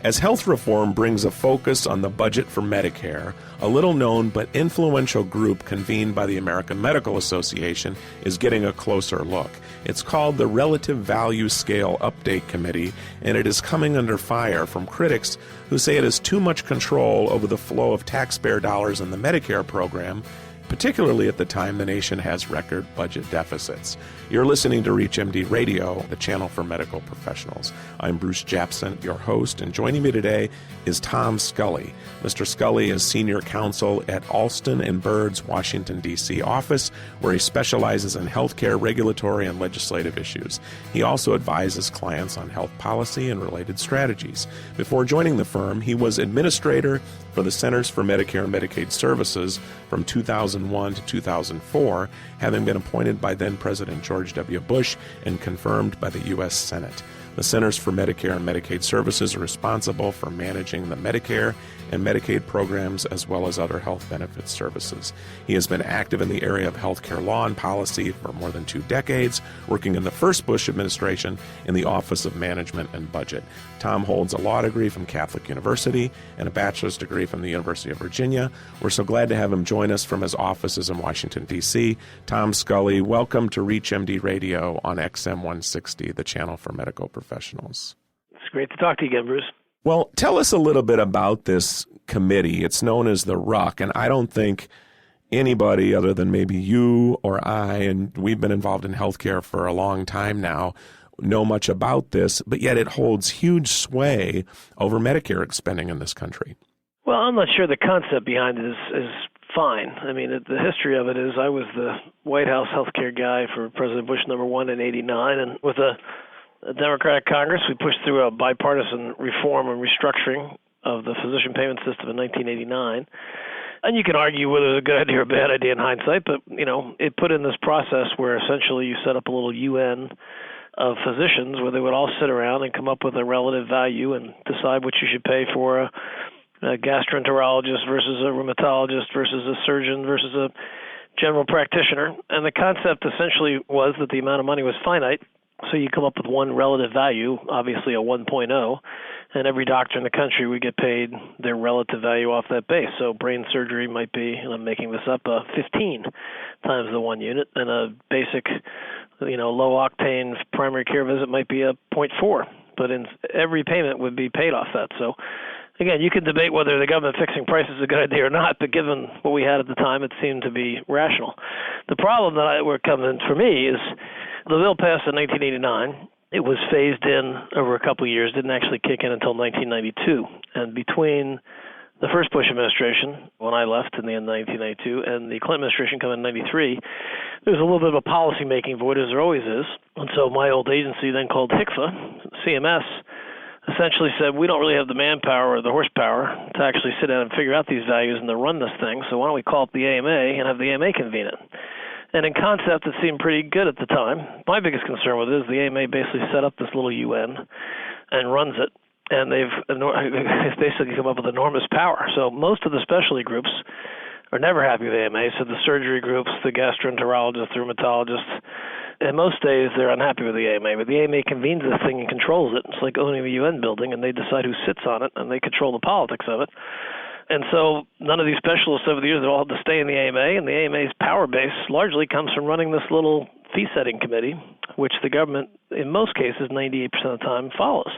As health reform brings a focus on the budget for Medicare, a little-known but influential group convened by the American Medical Association is getting a closer look. It's called the Relative Value Scale Update Committee, and it is coming under fire from critics who say it has too much control over the flow of taxpayer dollars in the Medicare program, particularly at the time the nation has record budget deficits. You're listening to ReachMD Radio, the channel for medical professionals. I'm Bruce Japsen, your host, and joining me today is Tom Scully. Mr. Scully is senior counsel at Alston Bird's Washington, D.C. office, where he specializes in healthcare, regulatory, and legislative issues. He also advises clients on health policy and related strategies. Before joining the firm, he was administrator for the Centers for Medicare Medicaid Services from 2001 to 2004, having been appointed by then-President George W. Bush and confirmed by the U.S. Senate. The Centers for Medicare and Medicaid Services are responsible for managing the Medicare and Medicaid programs as well as other health benefits services. He has been active in the area of healthcare law and policy for more than 2 decades, working in the first Bush administration in the Office of Management and Budget. Tom holds a law degree from Catholic University and a bachelor's degree from the University of Virginia. We're so glad to have him join us from his offices in Washington, D.C. Tom Scully, welcome to ReachMD Radio on XM 160, the channel for medical professionals. It's great to talk to you again, Bruce. Well, tell us a little bit about this committee. It's known as the RUC, and I don't think anybody other than maybe you or I, and we've been involved in healthcare for a long time now, know much about this, but yet it holds huge sway over Medicare spending in this country. Well, I'm not sure the concept behind it is fine. I mean, the history of it is I was the White House healthcare guy for President Bush #1 in '89, and with a Democratic Congress, we pushed through a bipartisan reform and restructuring of the physician payment system in 1989. And you can argue whether it was a good idea or a bad idea in hindsight, but, it put in this process where essentially you set up a little UN of physicians where they would all sit around and come up with a relative value and decide what you should pay for a gastroenterologist versus a rheumatologist versus a surgeon versus a general practitioner. And the concept essentially was that the amount of money was finite. So you come up with one relative value, obviously a 1.0, and every doctor in the country would get paid their relative value off that base. So brain surgery might be, and I'm making this up, 15 times the 1 unit, and a basic, low-octane primary care visit might be a 0.4. But in every payment would be paid off that. So again, you can debate whether the government fixing prices is a good idea or not, but given what we had at the time, it seemed to be rational. The problem that were coming for me is the bill passed in 1989. It was phased in over a couple of years, didn't actually kick in until 1992. And between the first Bush administration, when I left in the end of 1992, and the Clinton administration coming in 93, there was a little bit of a policy-making void, as there always is. And so my old agency, then called HCFA, CMS, essentially said, we don't really have the manpower or the horsepower to actually sit down and figure out these values and to run this thing, so why don't we call up the AMA and have the AMA convene it? And in concept, it seemed pretty good at the time. My biggest concern with it is the AMA basically set up this little UN and runs it, and they've basically come up with enormous power. So most of the specialty groups are never happy with the AMA, so the surgery groups, the gastroenterologists, the rheumatologists, and most days they're unhappy with the AMA, but the AMA convenes this thing and controls it. It's like owning the UN building, and they decide who sits on it, and they control the politics of it. And so none of these specialists over the years, they all had to stay in the AMA, and the AMA's power base largely comes from running this little fee-setting committee, which the government, in most cases, 98% of the time, follows.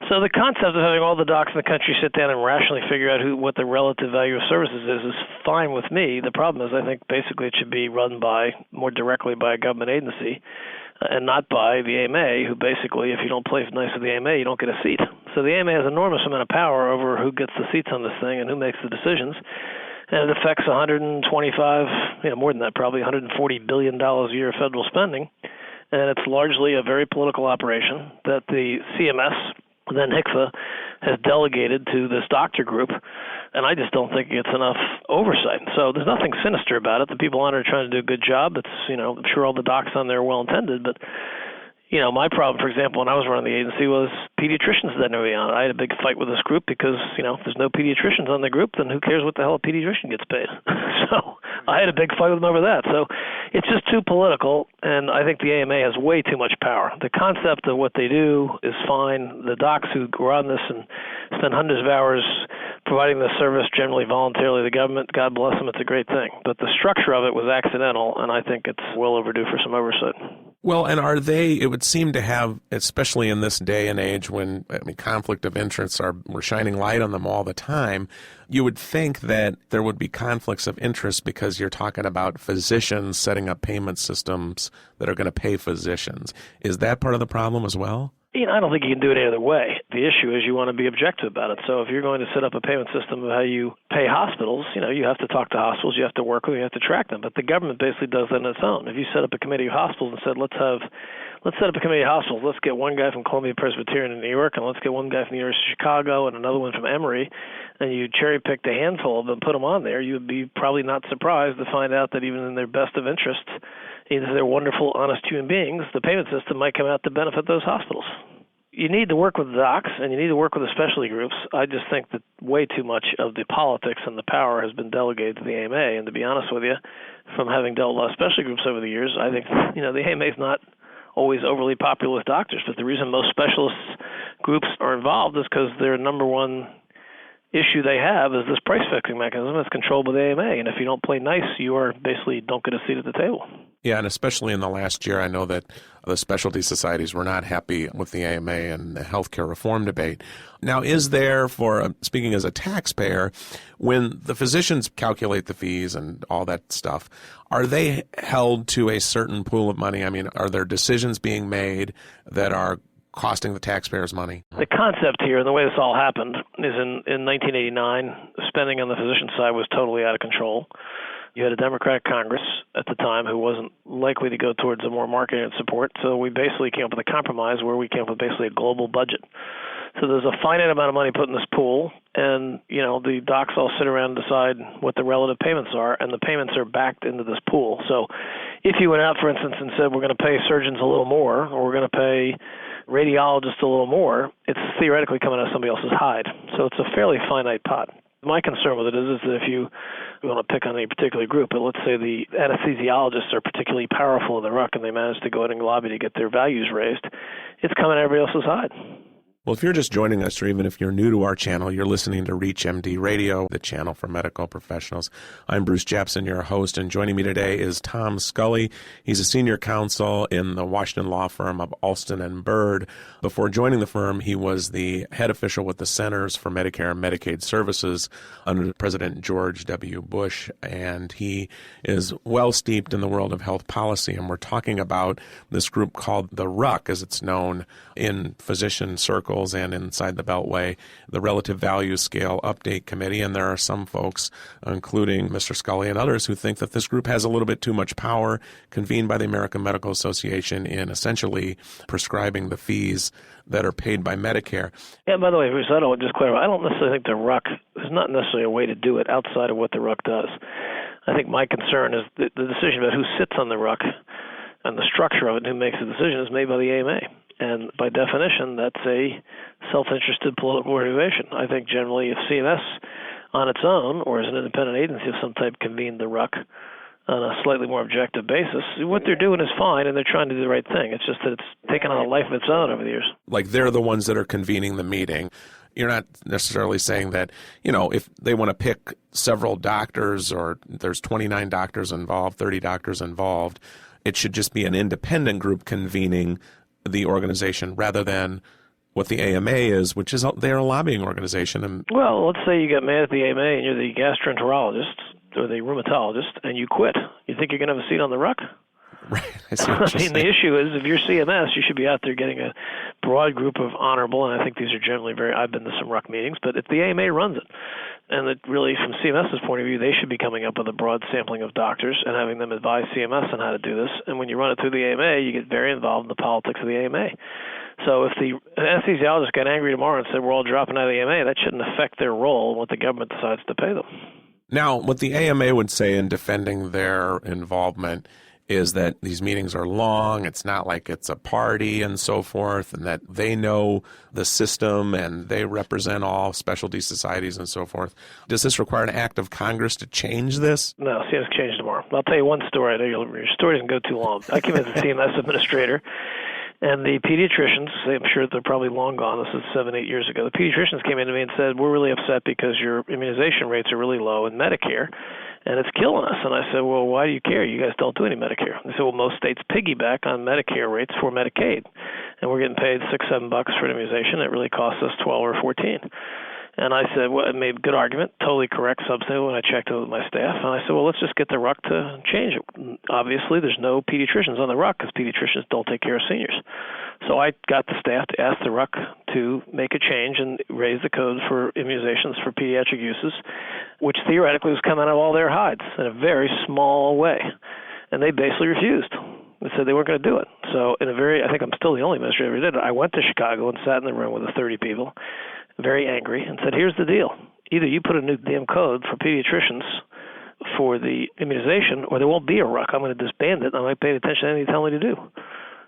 So the concept of having all the docs in the country sit down and rationally figure out what the relative value of services is fine with me. The problem is I think basically it should be run more directly by a government agency and not by the AMA, who basically, if you don't play nice with the AMA, you don't get a seat. So the AMA has an enormous amount of power over who gets the seats on this thing and who makes the decisions. And it affects 125, more than that, probably $140 billion a year of federal spending. And it's largely a very political operation that the CMS, then HCFA, has delegated to this doctor group, and I just don't think it gets enough oversight. So there's nothing sinister about it. The people on it are trying to do a good job. I'm sure all the docs on there are well-intended, but My problem, for example, when I was running the agency was pediatricians didn't be on it. I had a big fight with this group because, if there's no pediatricians on the group, then who cares what the hell a pediatrician gets paid? So I had a big fight with them over that. So it's just too political, and I think the AMA has way too much power. The concept of what they do is fine. The docs who go on this and spend hundreds of hours providing the service generally voluntarily, the government, God bless them, it's a great thing. But the structure of it was accidental, and I think it's well overdue for some oversight. Well, and it would seem to have, especially in this day and age when conflict of interests we're shining light on them all the time, you would think that there would be conflicts of interest because you're talking about physicians setting up payment systems that are going to pay physicians. Is that part of the problem as well? I don't think you can do it any other way. The issue is you want to be objective about it. So if you're going to set up a payment system of how you pay hospitals, you have to talk to hospitals, you have to work with them, you have to track them. But the government basically does that on its own. If you set up a committee of hospitals and said, let's set up a committee of hospitals, let's get one guy from Columbia Presbyterian in New York, and let's get one guy from the University of Chicago and another one from Emory, and you cherry-picked a handful of them, put them on there, you would be probably not surprised to find out that even in their best of interest, even if they're wonderful, honest human beings, the payment system might come out to benefit those hospitals. You need to work with the docs, and you need to work with the specialty groups. I just think that way too much of the politics and the power has been delegated to the AMA. And to be honest with you, from having dealt with a lot of specialty groups over the years, I think, the AMA is not always overly popular with doctors. But the reason most specialist groups are involved is because their number one issue they have is this price-fixing mechanism that's controlled by the AMA. And if you don't play nice, you are basically don't get a seat at the table. Yeah, and especially in the last year, I know that the specialty societies were not happy with the AMA and the healthcare reform debate. Now, is there, speaking as a taxpayer, when the physicians calculate the fees and all that stuff, are they held to a certain pool of money? Are there decisions being made that are costing the taxpayers money? The concept here and the way this all happened is in 1989, spending on the physician side was totally out of control. You had a Democratic Congress at the time who wasn't likely to go towards a more market support, so we basically came up with a compromise where we came up with basically a global budget. So there's a finite amount of money put in this pool, and the docs all sit around and decide what the relative payments are, and the payments are backed into this pool. So if you went out, for instance, and said we're going to pay surgeons a little more, or we're going to pay radiologists a little more, it's theoretically coming out of somebody else's hide. So it's a fairly finite pot. My concern with it is that if you want to pick on any particular group, but let's say the anesthesiologists are particularly powerful in the ruck and they manage to go in and lobby to get their values raised, it's coming out of everybody else's hide. Well, if you're just joining us, or even if you're new to our channel, you're listening to ReachMD Radio, the channel for medical professionals. I'm Bruce Japsen, your host, and joining me today is Tom Scully. He's a senior counsel in the Washington law firm of Alston Bird. Before joining the firm, he was the head official with the Centers for Medicare Medicaid Services under President George W. Bush, and he is well steeped in the world of health policy. And we're talking about this group called the RUC, as it's known in physician circles and inside the Beltway, the Relative Value Scale Update Committee. And there are some folks, including Mr. Scully and others, who think that this group has a little bit too much power, convened by the American Medical Association in essentially prescribing the fees that are paid by Medicare. Yeah, by the way, Bruce, I don't just clarify. I don't necessarily think the RUC, there's not necessarily a way to do it outside of what the RUC does. I think my concern is the decision about who sits on the RUC and the structure of it and who makes the decision is made by the AMA. And by definition, that's a self-interested political organization. I think generally if CMS on its own or as an independent agency of some type convened the RUC on a slightly more objective basis, what they're doing is fine and they're trying to do the right thing. It's just that it's taken on a life of its own over the years. Like they're the ones that are convening the meeting. You're not necessarily saying that, if they want to pick several doctors or there's 29 doctors involved, 30 doctors involved, it should just be an independent group convening the organization rather than what the AMA is, which is they're a lobbying organization. And well, let's say you get mad at the AMA and you're the gastroenterologist or the rheumatologist and you quit. You think you're going to have a seat on the RUC? Right. I mean, the issue is if you're CMS, you should be out there getting a broad group of honorable, and I think these are generally I've been to some RUC meetings, but if the AMA runs it, and that really from CMS's point of view, they should be coming up with a broad sampling of doctors and having them advise CMS on how to do this. And when you run it through the AMA, you get very involved in the politics of the AMA. So if the anesthesiologist got angry tomorrow and said we're all dropping out of the AMA, that shouldn't affect their role in what the government decides to pay them. Now, what the AMA would say in defending their involvement is that these meetings are long. It's not like it's a party and so forth, and that they know the system and they represent all specialty societies and so forth. Does this require an act of Congress to change this? No, CMS change tomorrow. I'll tell you one story. I know your story doesn't go too long. I came as a CMS administrator, and the pediatricians, I'm sure they're probably long gone, this is 7-8 years ago, the pediatricians came in to me and said, we're really upset because your immunization rates are really low in Medicare, and it's killing us. And I said, well, why do you care? You guys don't do any Medicare. They said, well, most states piggyback on Medicare rates for Medicaid, and we're getting paid $6-7 for an immunization. It really costs us 12 or 14. And I said, well, it made a good argument, totally correct substantive when I checked it with my staff. And I said, well, let's just get the RUC to change it. Obviously, there's no pediatricians on the RUC because pediatricians don't take care of seniors. So I got the staff to ask the RUC to make a change and raise the code for immunizations for pediatric uses, which theoretically was coming out of all their hides in a very small way. And they basically refused. They said they weren't going to do it. So I think I'm still the only administrator who did it. I went to Chicago and sat in the room with the 30 people, very angry, and said, here's the deal. Either you put a new damn code for pediatricians for the immunization, or there won't be a RUC. I'm going to disband it, and I'm not paying attention to anything you tell me to do,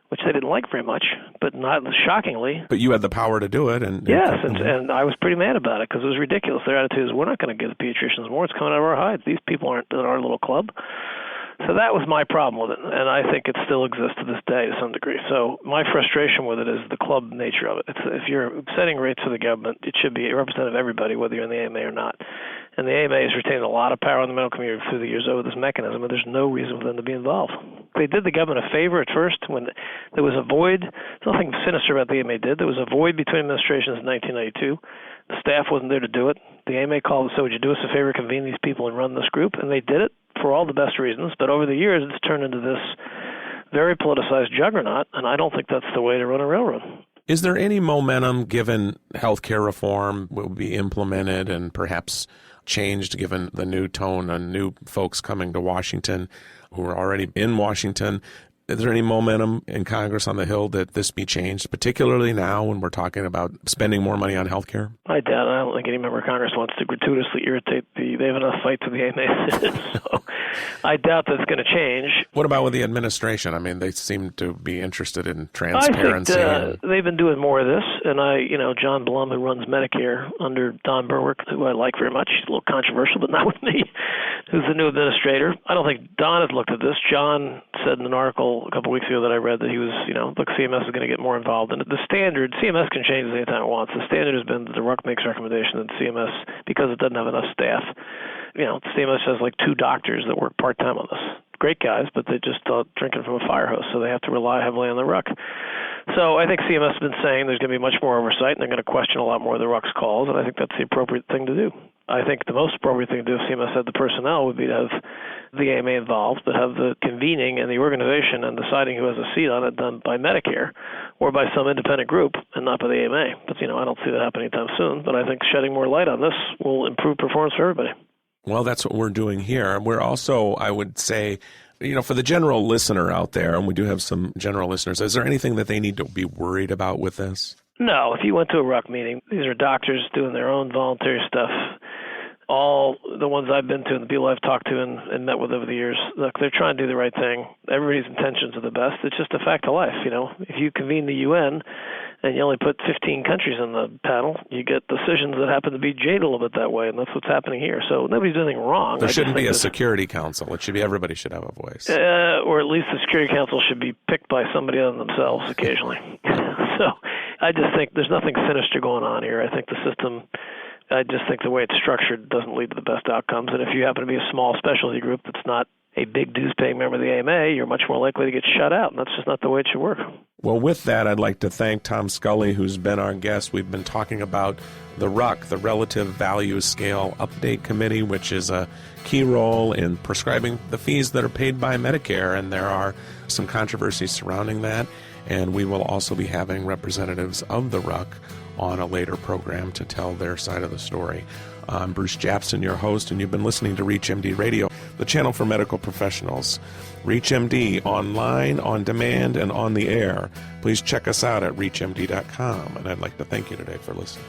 which they didn't like very much, but not shockingly. But you had the power to do it. Yes, and I was pretty mad about it because it was ridiculous. Their attitude is, we're not going to give the pediatricians more. It's coming out of our hides. These people aren't in our little club. So that was my problem with it, and I think it still exists to this day to some degree. So my frustration with it is the club nature of it. If you're setting rates for the government, it should be representative of everybody, whether you're in the AMA or not. And the AMA has retained a lot of power in the medical community through the years over this mechanism, and there's no reason for them to be involved. They did the government a favor at first when there was a void. There's nothing sinister about the AMA did. There was a void between administrations in 1992. The staff wasn't there to do it. The AMA called and said, would you do us a favor, convene these people and run this group? And they did it for all the best reasons. But over the years, it's turned into this very politicized juggernaut, and I don't think that's the way to run a railroad. Is there any momentum given healthcare reform will be implemented and perhaps changed given the new tone and new folks coming to Washington who are already in Washington? Is there any momentum in Congress on the Hill that this be changed, particularly now when we're talking about spending more money on health care? I doubt it. I don't think any member of Congress wants to gratuitously irritate they have enough fights with the AMA. So I doubt that's going to change. What about with the administration? I mean, they seem to be interested in transparency. I think they've been doing more of this, and John Blum, who runs Medicare under Don Berwick, who I like very much, he's a little controversial, but not with me, who's the new administrator. I don't think Don has looked at this. John said in an article a couple of weeks ago that I read that he was, look, CMS is going to get more involved. And the standard, CMS can change this anytime it wants. The standard has been that the RUC makes recommendation that CMS, because it doesn't have enough staff, CMS has like 2 doctors that work part-time on this. Great guys, but they just drinking from a fire hose, so they have to rely heavily on the RUC. So I think CMS has been saying there's going to be much more oversight, and they're going to question a lot more of the RUC's calls, and I think that's the appropriate thing to do. I think the most appropriate thing to do if CMS had the personnel would be to have the AMA involved, but have the convening and the organization and deciding who has a seat on it done by Medicare or by some independent group and not by the AMA. But, I don't see that happening anytime soon, but I think shedding more light on this will improve performance for everybody. Well, that's what we're doing here. We're also, I would say, for the general listener out there, and we do have some general listeners, is there anything that they need to be worried about with this? No. If you went to a RUC meeting, these are doctors doing their own voluntary stuff. All the ones I've been to and the people I've talked to and met with over the years, look, they're trying to do the right thing. Everybody's intentions are the best. It's just a fact of life. If you convene the UN and you only put 15 countries on the panel, you get decisions that happen to be jaded a little bit that way, and that's what's happening here. So nobody's doing anything wrong. There shouldn't be a security council. It should be everybody should have a voice. Or at least the security council should be picked by somebody other than themselves occasionally. So I just think there's nothing sinister going on here. I think the system, I just think the way it's structured doesn't lead to the best outcomes. And if you happen to be a small specialty group that's not a big dues-paying member of the AMA, you're much more likely to get shut out, and that's just not the way it should work. Well, with that, I'd like to thank Tom Scully, who's been our guest. We've been talking about the RUC, the Relative Value Scale Update Committee, which is a key role in prescribing the fees that are paid by Medicare, and there are some controversies surrounding that. And we will also be having representatives of the RUC on a later program to tell their side of the story. I'm Bruce Japsen, your host, and you've been listening to ReachMD Radio, the channel for medical professionals. ReachMD, online, on demand, and on the air. Please check us out at reachmd.com, and I'd like to thank you today for listening.